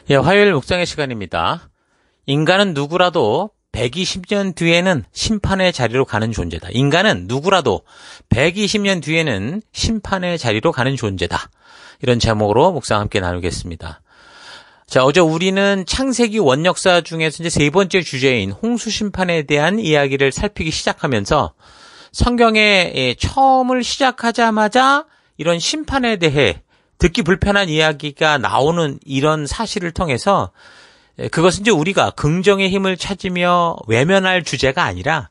예, 화요일 묵상의 시간입니다. 인간은 누구라도 120년 뒤에는 심판의 자리로 가는 존재다. 인간은 누구라도 120년 뒤에는 심판의 자리로 가는 존재다. 이런 제목으로 묵상 함께 나누겠습니다. 자, 어제 우리는 창세기 원역사 중에서 이제 세 번째 주제인 홍수 심판에 대한 이야기를 살피기 시작하면서 성경의 처음을 시작하자마자 이런 심판에 대해 듣기 불편한 이야기가 나오는 이런 사실을 통해서 그것은 이제 우리가 긍정의 힘을 찾으며 외면할 주제가 아니라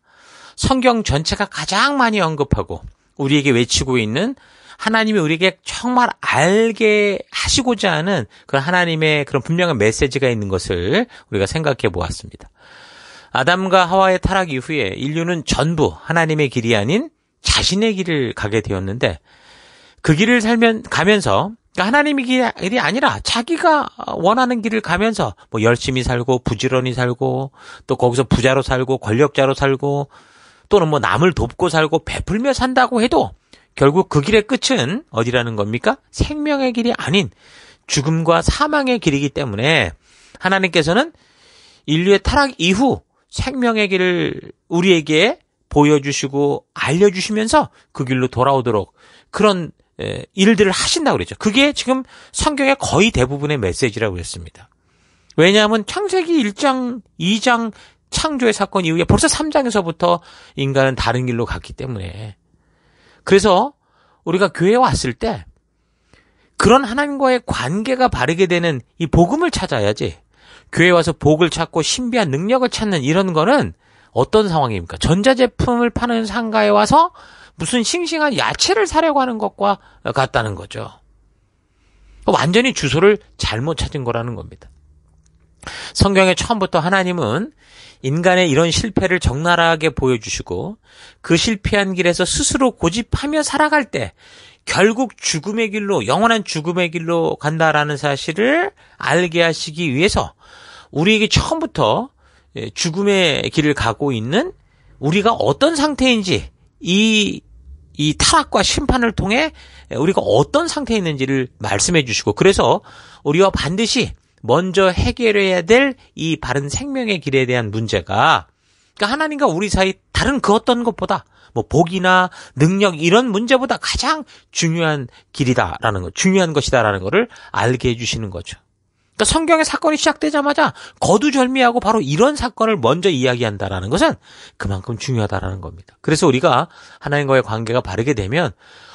성경 전체가 가장 많이 언급하고 우리에게 외치고 있는 하나님이 우리에게 정말 알게 하시고자 하는 그런 하나님의 그런 분명한 메시지가 있는 것을 우리가 생각해 보았습니다. 아담과 하와의 타락 이후에 인류는 전부 하나님의 길이 아닌 자신의 길을 가게 되었는데 그 길을 가면서 하나님의 길이 아니라 자기가 원하는 길을 가면서 뭐 열심히 살고 부지런히 살고 또 거기서 부자로 살고 권력자로 살고 또는 뭐 남을 돕고 살고 베풀며 산다고 해도 결국 그 길의 끝은 어디라는 겁니까? 생명의 길이 아닌 죽음과 사망의 길이기 때문에 하나님께서는 인류의 타락 이후 생명의 길을 우리에게 보여주시고 알려주시면서 그 길로 돌아오도록 그런 일들을 하신다고 그랬죠. 그게 지금 성경의 거의 대부분의 메시지라고 했습니다. 왜냐하면 창세기 1장, 2장 창조의 사건 이후에 벌써 3장에서부터 인간은 다른 길로 갔기 때문에 그래서 우리가 교회에 왔을 때 그런 하나님과의 관계가 바르게 되는 이 복음을 찾아야지 교회에 와서 복을 찾고 신비한 능력을 찾는 이런 거는 어떤 상황입니까? 전자제품을 파는 상가에 와서 무슨 싱싱한 야채를 사려고 하는 것과 같다는 거죠. 완전히 주소를 잘못 찾은 거라는 겁니다. 성경의 처음부터 하나님은 인간의 이런 실패를 적나라하게 보여주시고 그 실패한 길에서 스스로 고집하며 살아갈 때 결국 죽음의 길로, 영원한 죽음의 길로 간다라는 사실을 알게 하시기 위해서 우리에게 처음부터 죽음의 길을 가고 있는 우리가 어떤 상태인지 이 타락과 심판을 통해 우리가 어떤 상태에 있는지를 말씀해 주시고 그래서 우리와 반드시 먼저 해결해야 될 이 바른 생명의 길에 대한 문제가 그러니까 하나님과 우리 사이 다른 그 어떤 것보다 뭐 복이나 능력 이런 문제보다 가장 중요한 길이다라는 것, 중요한 것이다라는 것을 알게 해주시는 거죠. 그러니까 성경의 사건이 시작되자마자 거두절미하고 바로 이런 사건을 먼저 이야기한다라는 것은 그만큼 중요하다라는 겁니다. 그래서 우리가 하나님과의 관계가 바르게 되면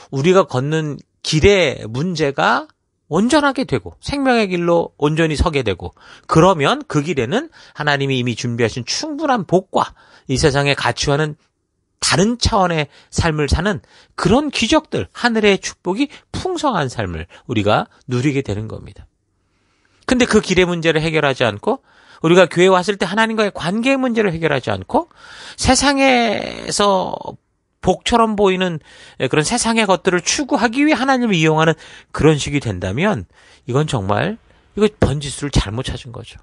우리가 걷는 길의 문제가 온전하게 되고 생명의 길로 온전히 서게 되고 그러면 그 길에는 하나님이 이미 준비하신 충분한 복과 이 세상의 가치와는 다른 차원의 삶을 사는 그런 기적들, 하늘의 축복이 풍성한 삶을 우리가 누리게 되는 겁니다. 근데 그 길의 문제를 해결하지 않고 우리가 교회에 왔을 때 하나님과의 관계의 문제를 해결하지 않고 세상에서 복처럼 보이는 그런 세상의 것들을 추구하기 위해 하나님을 이용하는 그런 식이 된다면 이건 정말 이거 번지수를 잘못 찾은 거죠.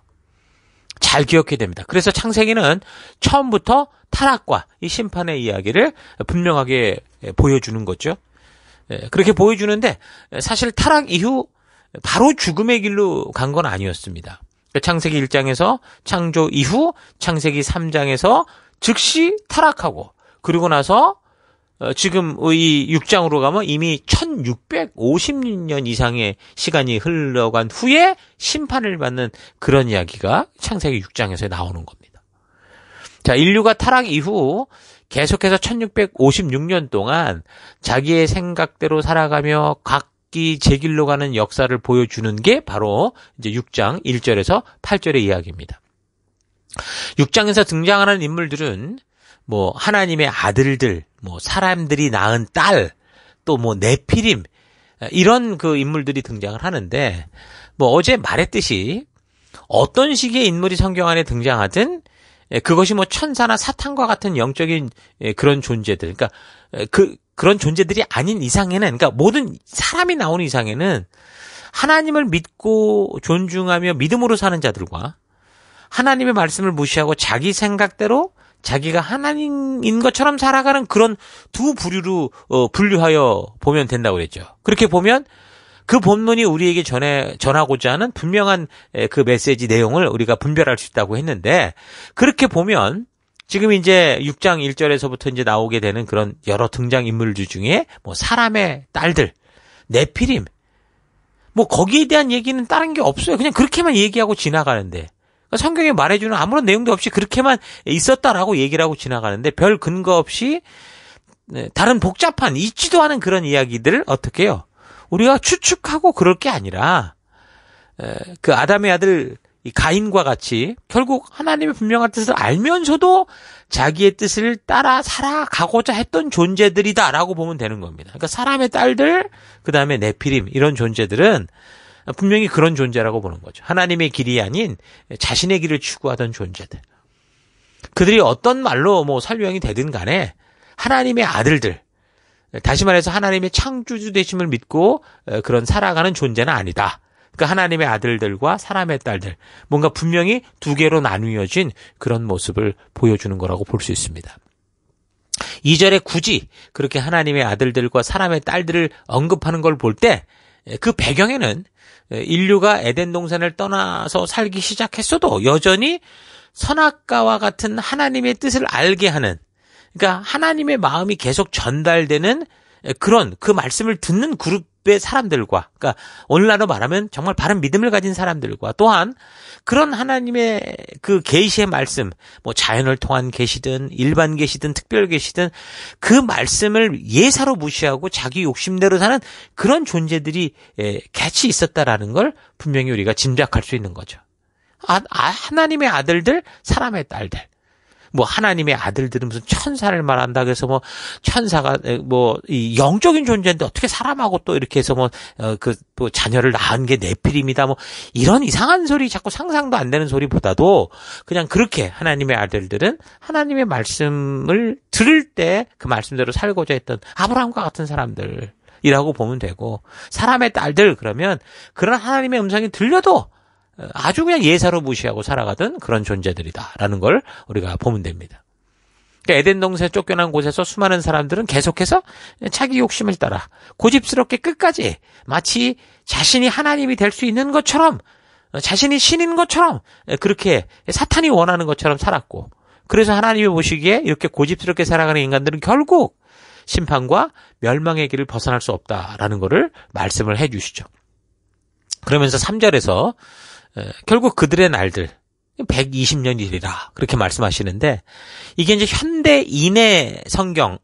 잘 기억해야 됩니다. 그래서 창세기는 처음부터 타락과 이 심판의 이야기를 분명하게 보여주는 거죠. 그렇게 보여주는데 사실 타락 이후 바로 죽음의 길로 간 건 아니었습니다. 창세기 1장에서 창조 이후 창세기 3장에서 즉시 타락하고 그리고 나서 지금 이 6장으로 가면 이미 1650년 이상의 시간이 흘러간 후에 심판을 받는 그런 이야기가 창세기 6장에서 나오는 겁니다. 자, 인류가 타락 이후 계속해서 1656년 동안 자기의 생각대로 살아가며 각기 제 길로 가는 역사를 보여주는 게 바로 이제 6장 1절에서 8절의 이야기입니다. 6장에서 등장하는 인물들은 뭐 하나님의 아들들, 뭐 사람들이 낳은 딸, 또 뭐 네피림 이런 그 인물들이 등장을 하는데 뭐 어제 말했듯이 어떤 식의 인물이 성경 안에 등장하든 그것이 뭐 천사나 사탄과 같은 영적인 그런 존재들, 그러니까 그런 존재들이 아닌 이상에는, 그러니까 모든 사람이 나오는 이상에는 하나님을 믿고 존중하며 믿음으로 사는 자들과 하나님의 말씀을 무시하고 자기 생각대로 자기가 하나님인 것처럼 살아가는 그런 두 부류로 분류하여 보면 된다고 그랬죠. 그렇게 보면 그 본문이 우리에게 전하고자 하는 분명한 그 메시지 내용을 우리가 분별할 수 있다고 했는데, 그렇게 보면 지금 이제 6장 1절에서부터 이제 나오게 되는 그런 여러 등장 인물들 중에 뭐 사람의 딸들, 네피림, 뭐 거기에 대한 얘기는 다른 게 없어요. 그냥 그렇게만 얘기하고 지나가는데, 성경에 말해주는 아무런 내용도 없이 그렇게만 있었다라고 얘기를 하고 지나가는데, 별 근거 없이 다른 복잡한 있지도 않은 그런 이야기들을 어떻게 해요? 우리가 추측하고 그럴 게 아니라 그 아담의 아들 이 가인과 같이 결국 하나님의 분명한 뜻을 알면서도 자기의 뜻을 따라 살아가고자 했던 존재들이다라고 보면 되는 겁니다. 그러니까 사람의 딸들, 그 다음에 네피림, 이런 존재들은 분명히 그런 존재라고 보는 거죠. 하나님의 길이 아닌 자신의 길을 추구하던 존재들. 그들이 어떤 말로 뭐 설명이 되든 간에 하나님의 아들들, 다시 말해서 하나님의 창조주 되심을 믿고 그런 살아가는 존재는 아니다. 그러니까 하나님의 아들들과 사람의 딸들, 뭔가 분명히 두 개로 나누어진 그런 모습을 보여주는 거라고 볼 수 있습니다. 2절에 굳이 그렇게 하나님의 아들들과 사람의 딸들을 언급하는 걸 볼 때 그 배경에는 인류가 에덴 동산을 떠나서 살기 시작했어도 여전히 선악과와 같은 하나님의 뜻을 알게 하는, 그러니까 하나님의 마음이 계속 전달되는 그런 그 말씀을 듣는 그룹의 사람들과, 그러니까 오늘날로 말하면 정말 바른 믿음을 가진 사람들과, 또한 그런 하나님의 그 계시의 말씀, 뭐 자연을 통한 계시든 일반 계시든 특별 계시든 그 말씀을 예사로 무시하고 자기 욕심대로 사는 그런 존재들이 같이 있었다라는 걸 분명히 우리가 짐작할 수 있는 거죠. 하나님의 아들들, 사람의 딸들. 뭐 하나님의 아들들은 무슨 천사를 말한다 그래서 뭐 천사가 뭐 이 영적인 존재인데 어떻게 사람하고 또 이렇게 해서 뭐 그 또 자녀를 낳은 게 네피림이다, 뭐 이런 이상한 소리, 자꾸 상상도 안 되는 소리보다도 그냥 그렇게 하나님의 아들들은 하나님의 말씀을 들을 때 그 말씀대로 살고자 했던 아브라함과 같은 사람들이라고 보면 되고, 사람의 딸들 그러면 그런 하나님의 음성이 들려도 아주 그냥 예사로 무시하고 살아가던 그런 존재들이다라는 걸 우리가 보면 됩니다. 그러니까 에덴 동산에 쫓겨난 곳에서 수많은 사람들은 계속해서 자기 욕심을 따라 고집스럽게 끝까지 마치 자신이 하나님이 될 수 있는 것처럼, 자신이 신인 것처럼, 그렇게 사탄이 원하는 것처럼 살았고, 그래서 하나님이 보시기에 이렇게 고집스럽게 살아가는 인간들은 결국 심판과 멸망의 길을 벗어날 수 없다라는 것을 말씀을 해 주시죠. 그러면서 3절에서 결국 그들의 날들 120년이리라 그렇게 말씀하시는데, 이게 이제 현대인의 성경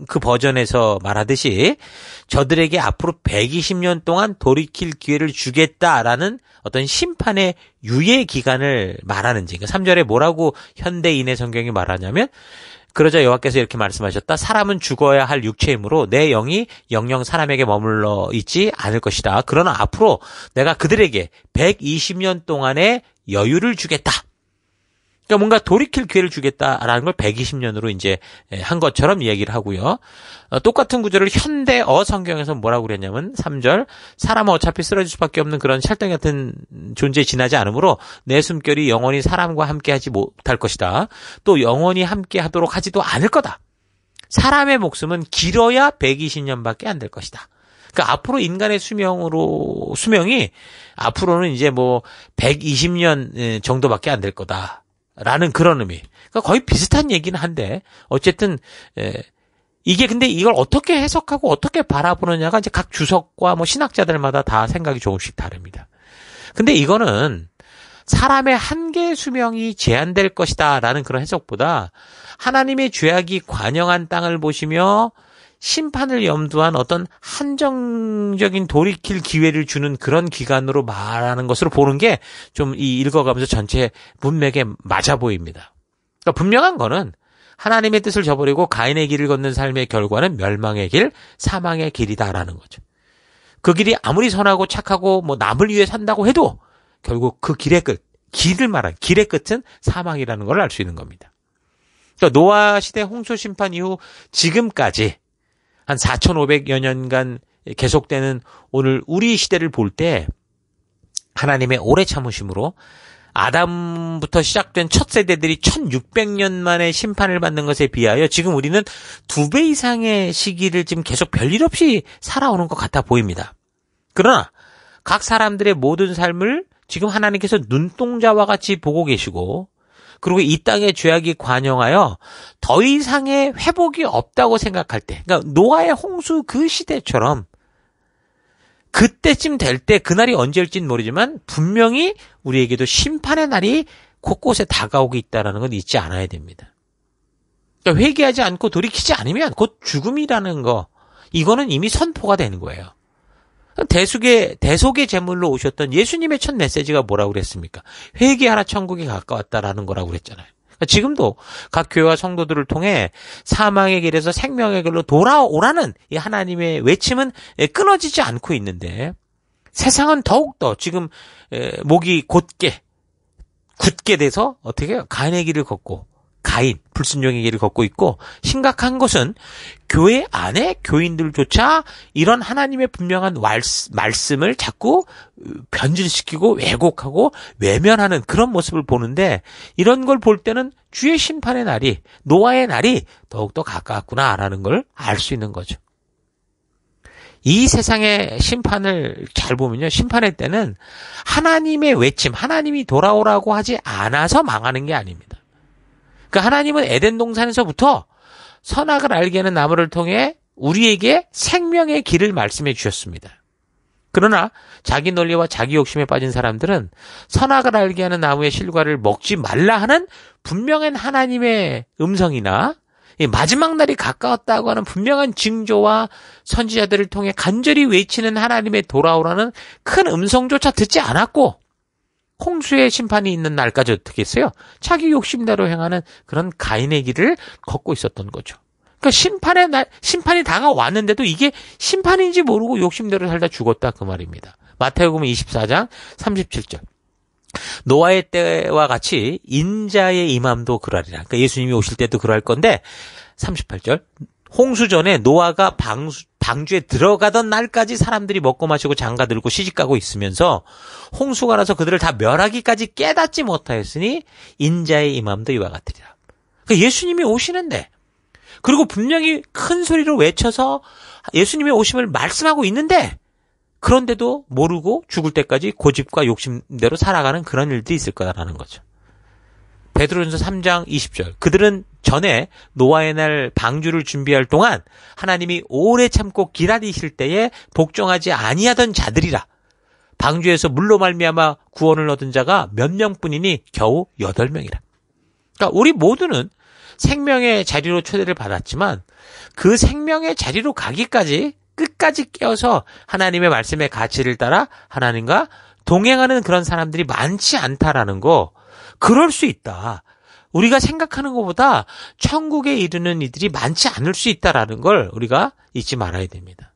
그 버전에서 말하듯이 저들에게 앞으로 120년 동안 돌이킬 기회를 주겠다라는 어떤 심판의 유예 기간을 말하는지, 그러니까 3절에 뭐라고 현대인의 성경이 말하냐면, 그러자 여호와께서 이렇게 말씀하셨다. 사람은 죽어야 할 육체이므로 내 영이 영영 사람에게 머물러 있지 않을 것이다. 그러나 앞으로 내가 그들에게 120년 동안의 여유를 주겠다. 그러니까 뭔가 돌이킬 기회를 주겠다라는 걸 120년으로 이제 한 것처럼 이야기를 하고요. 똑같은 구절을 현대어 성경에서 뭐라고 그랬냐면 3절, 사람은 어차피 쓰러질 수밖에 없는 그런 찰떡 같은 존재에 지나지 않으므로 내 숨결이 영원히 사람과 함께하지 못할 것이다. 또 영원히 함께하도록 하지도 않을 거다. 사람의 목숨은 길어야 120년밖에 안 될 것이다. 그러니까 앞으로 인간의 수명이 앞으로는 이제 뭐 120년 정도밖에 안 될 거다. 라는 그런 의미. 그러니까 거의 비슷한 얘기는 한데, 어쨌든, 이게 근데 이걸 어떻게 해석하고 어떻게 바라보느냐가 이제 각 주석과 뭐 신학자들마다 다 생각이 조금씩 다릅니다. 근데 이거는 사람의 한계 수명이 제한될 것이다 라는 그런 해석보다 하나님의 죄악이 관영한 땅을 보시며 심판을 염두한 어떤 한정적인 돌이킬 기회를 주는 그런 기간으로 말하는 것으로 보는 게 좀 이 읽어가면서 전체 문맥에 맞아 보입니다. 그러니까 분명한 거는 하나님의 뜻을 저버리고 가인의 길을 걷는 삶의 결과는 멸망의 길, 사망의 길이다라는 거죠. 그 길이 아무리 선하고 착하고 뭐 남을 위해 산다고 해도 결국 그 길의 끝, 길을 말한 길의 끝은 사망이라는 걸 알 수 있는 겁니다. 그러니까 노아 시대 홍수 심판 이후 지금까지 한 4,500여 년간 계속되는 오늘 우리 시대를 볼 때 하나님의 오래 참으심으로 아담부터 시작된 첫 세대들이 1,600년 만에 심판을 받는 것에 비하여 지금 우리는 2배 이상의 시기를 지금 계속 별일 없이 살아오는 것 같아 보입니다. 그러나 각 사람들의 모든 삶을 지금 하나님께서 눈동자와 같이 보고 계시고, 그리고 이 땅의 죄악이 관영하여 더 이상의 회복이 없다고 생각할 때, 그러니까 노아의 홍수 그 시대처럼 그때쯤 될 때, 그날이 언제일지는 모르지만 분명히 우리에게도 심판의 날이 곳곳에 다가오고 있다는 건 잊지 않아야 됩니다. 그러니까 회개하지 않고 돌이키지 않으면 곧 죽음이라는 거, 이거는 이미 선포가 되는 거예요. 대속의 제물로 오셨던 예수님의 첫 메시지가 뭐라고 그랬습니까? 회개하라, 천국이 가까웠다라는 거라고 그랬잖아요. 그러니까 지금도 각 교회와 성도들을 통해 사망의 길에서 생명의 길로 돌아오라는 이 하나님의 외침은 끊어지지 않고 있는데, 세상은 더욱더 지금 목이 굳게 돼서 어떻게 해요? 가인의 길을 걷고, 가인, 불순종의 길을 걷고 있고, 심각한 것은 교회 안에 교인들조차 이런 하나님의 분명한 말씀을 자꾸 변질시키고 왜곡하고 외면하는 그런 모습을 보는데, 이런 걸 볼 때는 주의 심판의 날이, 노아의 날이 더욱더 가까웠구나라는 걸 알 수 있는 거죠. 이 세상의 심판을 잘 보면요, 심판의 때는 하나님의 외침, 하나님이 돌아오라고 하지 않아서 망하는 게 아닙니다. 그러니까 하나님은 에덴 동산에서부터 선악을 알게 하는 나무를 통해 우리에게 생명의 길을 말씀해 주셨습니다. 그러나 자기 논리와 자기 욕심에 빠진 사람들은 선악을 알게 하는 나무의 실과를 먹지 말라 하는 분명한 하나님의 음성이나 마지막 날이 가까웠다고 하는 분명한 징조와 선지자들을 통해 간절히 외치는 하나님의 돌아오라는 큰 음성조차 듣지 않았고, 홍수의 심판이 있는 날까지 어떻게 했어요? 자기 욕심대로 행하는 그런 가인의 길을 걷고 있었던 거죠. 그러니까 심판이 다가왔는데도 이게 심판인지 모르고 욕심대로 살다 죽었다, 그 말입니다. 마태복음 24장 37절. 노아의 때와 같이 인자의 임함도 그러리라. 그러니까 예수님이 오실 때도 그럴 건데, 38절. 홍수 전에 노아가 방주에 들어가던 날까지 사람들이 먹고 마시고 장가 들고 시집가고 있으면서 홍수가 나서 그들을 다 멸하기까지 깨닫지 못하였으니 인자의 임함도 이와 같으리라. 그러니까 예수님이 오시는데, 그리고 분명히 큰 소리로 외쳐서 예수님의 오심을 말씀하고 있는데, 그런데도 모르고 죽을 때까지 고집과 욕심대로 살아가는 그런 일들이 있을 거다라는 거죠. 베드로전서 3장 20절. 그들은 전에 노아의 날 방주를 준비할 동안 하나님이 오래 참고 기다리실 때에 복종하지 아니하던 자들이라. 방주에서 물로 말미암아 구원을 얻은 자가 몇 명뿐이니 겨우 8명이라. 그러니까 우리 모두는 생명의 자리로 초대를 받았지만 그 생명의 자리로 가기까지 끝까지 깨어서 하나님의 말씀의 가치를 따라 하나님과 동행하는 그런 사람들이 많지 않다라는 거, 그럴 수 있다. 우리가 생각하는 것보다 천국에 이르는 이들이 많지 않을 수 있다라는 걸 우리가 잊지 말아야 됩니다.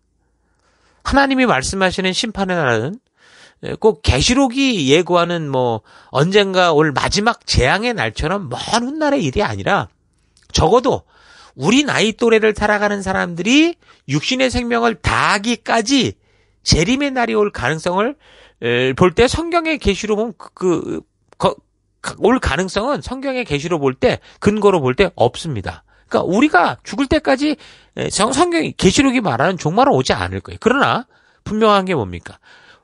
하나님이 말씀하시는 심판의 날은 꼭 계시록이 예고하는 언젠가 올 마지막 재앙의 날처럼 먼 훗날의 일이 아니라, 적어도 우리 나이 또래를 살아가는 사람들이 육신의 생명을 다하기까지 재림의 날이 올 가능성을 볼 때, 성경의 계시로 보면 올 가능성은 성경의 계시로 볼 때, 근거로 볼 때 없습니다. 그러니까 우리가 죽을 때까지 성경이, 계시록이 말하는 종말은 오지 않을 거예요. 그러나 분명한 게 뭡니까?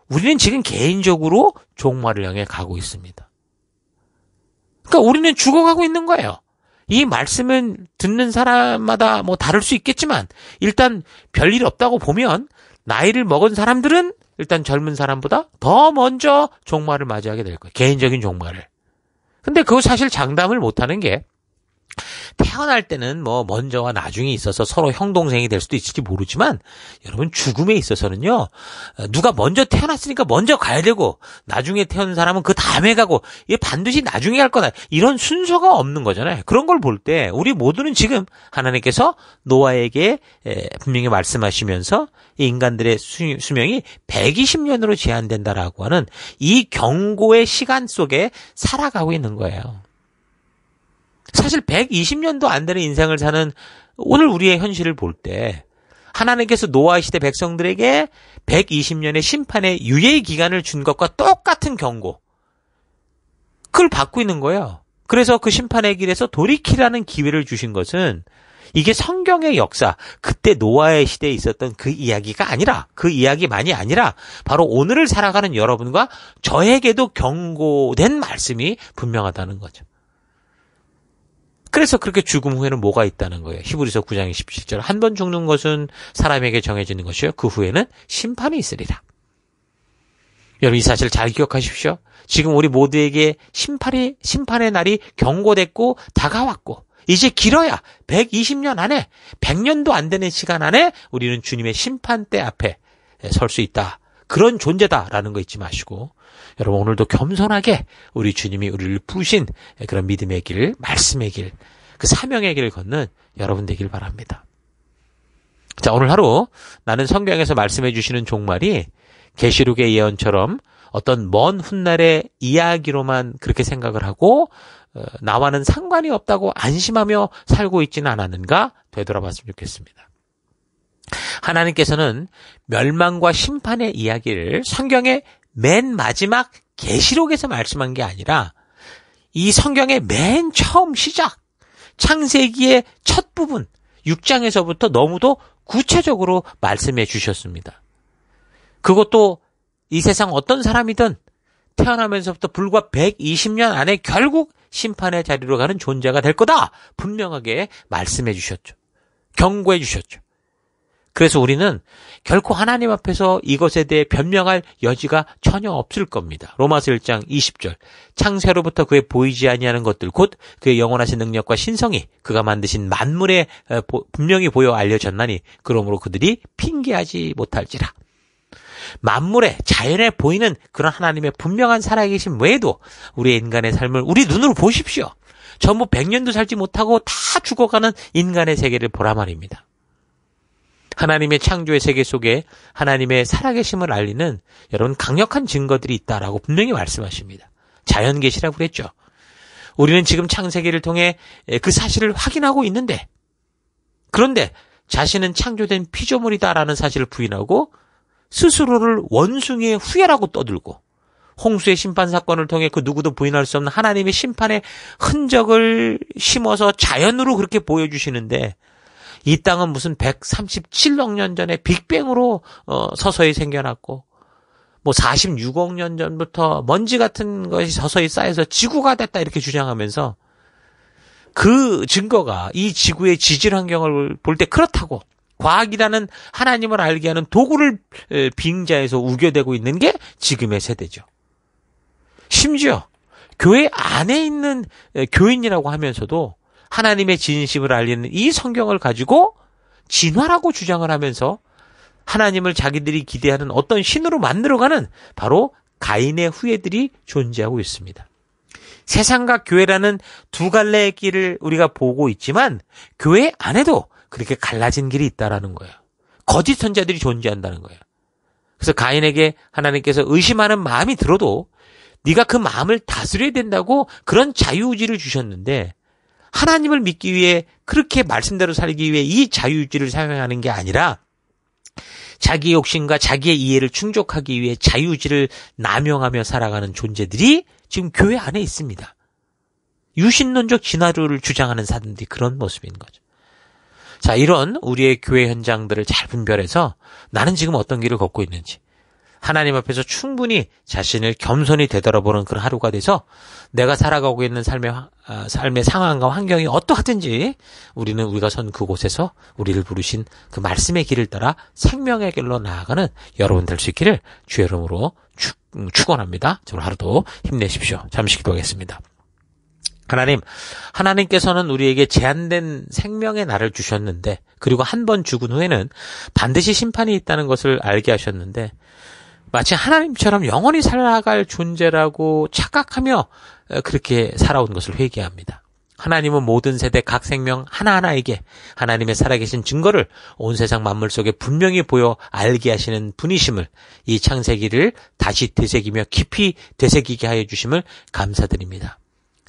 우리는 지금 개인적으로 종말을 향해 가고 있습니다. 그러니까 우리는 죽어가고 있는 거예요. 이 말씀은 듣는 사람마다 다를 수 있겠지만, 일단 별일 없다고 보면 나이를 먹은 사람들은 일단 젊은 사람보다 더 먼저 종말을 맞이하게 될 거예요. 개인적인 종말을. 근데 그거 사실 장담을 못하는 게, 태어날 때는 먼저와 나중에 있어서 서로 형동생이 될 수도 있을지 모르지만, 여러분, 죽음에 있어서는요, 누가 먼저 태어났으니까 먼저 가야 되고, 나중에 태어난 사람은 그 다음에 가고, 이게 반드시 나중에 갈 거다, 이런 순서가 없는 거잖아요. 그런 걸 볼 때 우리 모두는 지금 하나님께서 노아에게 분명히 말씀하시면서 이 인간들의 수명이 120년으로 제한된다라고 하는 이 경고의 시간 속에 살아가고 있는 거예요. 사실 120년도 안 되는 인생을 사는 오늘 우리의 현실을 볼 때, 하나님께서 노아 시대 백성들에게 120년의 심판의 유예 기간을 준 것과 똑같은 경고, 그걸 받고 있는 거예요. 그래서 그 심판의 길에서 돌이키라는 기회를 주신 것은 이게 성경의 역사, 그때 노아의 시대에 있었던 그 이야기가 아니라, 그 이야기만이 아니라 바로 오늘을 살아가는 여러분과 저에게도 경고된 말씀이 분명하다는 거죠. 그래서 그렇게 죽음 후에는 뭐가 있다는 거예요. 히브리서 9장 27절. 한 번 죽는 것은 사람에게 정해지는 것이요. 그 후에는 심판이 있으리라. 여러분 이 사실 잘 기억하십시오. 지금 우리 모두에게 심판의 날이 경고됐고 다가왔고 이제 길어야 120년 안에 100년도 안 되는 시간 안에 우리는 주님의 심판대 앞에 설 수 있다. 그런 존재다라는 거 잊지 마시고 여러분 오늘도 겸손하게 우리 주님이 우리를 부르신 그런 믿음의 길, 말씀의 길, 그 사명의 길을 걷는 여러분 되길 바랍니다. 자, 오늘 하루 나는 성경에서 말씀해 주시는 종말이 계시록의 예언처럼 어떤 먼 훗날의 이야기로만 그렇게 생각을 하고 나와는 상관이 없다고 안심하며 살고 있지는 않았는가 되돌아봤으면 좋겠습니다. 하나님께서는 멸망과 심판의 이야기를 성경의 맨 마지막 계시록에서 말씀한 게 아니라 이 성경의 맨 처음 시작, 창세기의 첫 부분, 6장에서부터 너무도 구체적으로 말씀해 주셨습니다. 그것도 이 세상 어떤 사람이든 태어나면서부터 불과 120년 안에 결국 심판의 자리로 가는 존재가 될 거다. 분명하게 말씀해 주셨죠. 경고해 주셨죠. 그래서 우리는 결코 하나님 앞에서 이것에 대해 변명할 여지가 전혀 없을 겁니다. 로마서 1장 20절. 창세로부터 그의 보이지 아니하는 것들 곧 그의 영원하신 능력과 신성이 그가 만드신 만물에 분명히 보여 알려졌나니 그러므로 그들이 핑계하지 못할지라. 만물에 자연에 보이는 그런 하나님의 분명한 살아계심 외에도 우리 인간의 삶을 우리 눈으로 보십시오. 전부 100년도 살지 못하고 다 죽어가는 인간의 세계를 보라 말입니다. 하나님의 창조의 세계 속에 하나님의 살아계심을 알리는 여러분 강력한 증거들이 있다라고 분명히 말씀하십니다. 자연계시라고 그랬죠. 우리는 지금 창세기를 통해 그 사실을 확인하고 있는데 그런데 자신은 창조된 피조물이다라는 사실을 부인하고 스스로를 원숭이의 후예라고 떠들고 홍수의 심판 사건을 통해 그 누구도 부인할 수 없는 하나님의 심판의 흔적을 심어서 자연으로 그렇게 보여주시는데 이 땅은 무슨 137억 년 전에 빅뱅으로 서서히 생겨났고 뭐 46억 년 전부터 먼지 같은 것이 서서히 쌓여서 지구가 됐다 이렇게 주장하면서 그 증거가 이 지구의 지질 환경을 볼 때 그렇다고 과학이라는 하나님을 알게 하는 도구를 빙자해서 우겨대고 있는 게 지금의 세대죠. 심지어 교회 안에 있는 교인이라고 하면서도 하나님의 진심을 알리는 이 성경을 가지고 진화라고 주장을 하면서 하나님을 자기들이 기대하는 어떤 신으로 만들어가는 바로 가인의 후예들이 존재하고 있습니다. 세상과 교회라는 두 갈래의 길을 우리가 보고 있지만 교회 안에도 그렇게 갈라진 길이 있다라는 거예요. 거짓 선자들이 존재한다는 거예요. 그래서 가인에게 하나님께서 의심하는 마음이 들어도 네가 그 마음을 다스려야 된다고 그런 자유의지를 주셨는데 하나님을 믿기 위해 그렇게 말씀대로 살기 위해 이 자유의지를 사용하는 게 아니라 자기의 욕심과 자기의 이해를 충족하기 위해 자유의지를 남용하며 살아가는 존재들이 지금 교회 안에 있습니다. 유신론적 진화를 주장하는 사람들이 그런 모습인 거죠. 자, 이런 우리의 교회 현장들을 잘 분별해서 나는 지금 어떤 길을 걷고 있는지 하나님 앞에서 충분히 자신을 겸손히 되돌아보는 그런 하루가 돼서 내가 살아가고 있는 삶의 상황과 환경이 어떠하든지 우리는 우리가 선 그곳에서 우리를 부르신 그 말씀의 길을 따라 생명의 길로 나아가는 여러분 될 수 있기를 주의 이름으로 축원합니다. 오늘 하루도 힘내십시오. 잠시 기도하겠습니다. 하나님께서는 우리에게 제한된 생명의 날을 주셨는데 그리고 한 번 죽은 후에는 반드시 심판이 있다는 것을 알게 하셨는데 마치 하나님처럼 영원히 살아갈 존재라고 착각하며 그렇게 살아온 것을 회개합니다. 하나님은 모든 세대 각 생명 하나하나에게 하나님의 살아계신 증거를 온 세상 만물 속에 분명히 보여 알게 하시는 분이심을 이 창세기를 다시 되새기며 깊이 되새기게 하여 주심을 감사드립니다.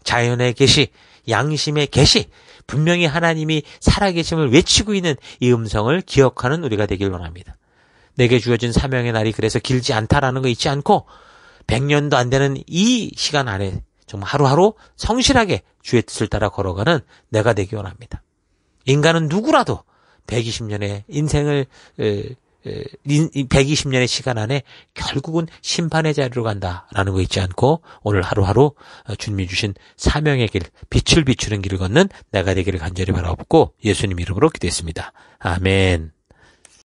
자연의 계시, 양심의 계시, 분명히 하나님이 살아계심을 외치고 있는 이 음성을 기억하는 우리가 되길 원합니다. 내게 주어진 사명의 날이 그래서 길지 않다라는 거 잊지 않고 100년도 안 되는 이 시간 안에 정말 하루하루 성실하게 주의 뜻을 따라 걸어가는 내가 되기 원합니다. 인간은 누구라도 120년의 인생을 120년의 시간 안에 결국은 심판의 자리로 간다라는 거 잊지 않고 오늘 하루하루 주님이 주신 사명의 길, 빛을 비추는 길을 걷는 내가 되기를 간절히 바라옵고 예수님 이름으로 기도했습니다. 아멘.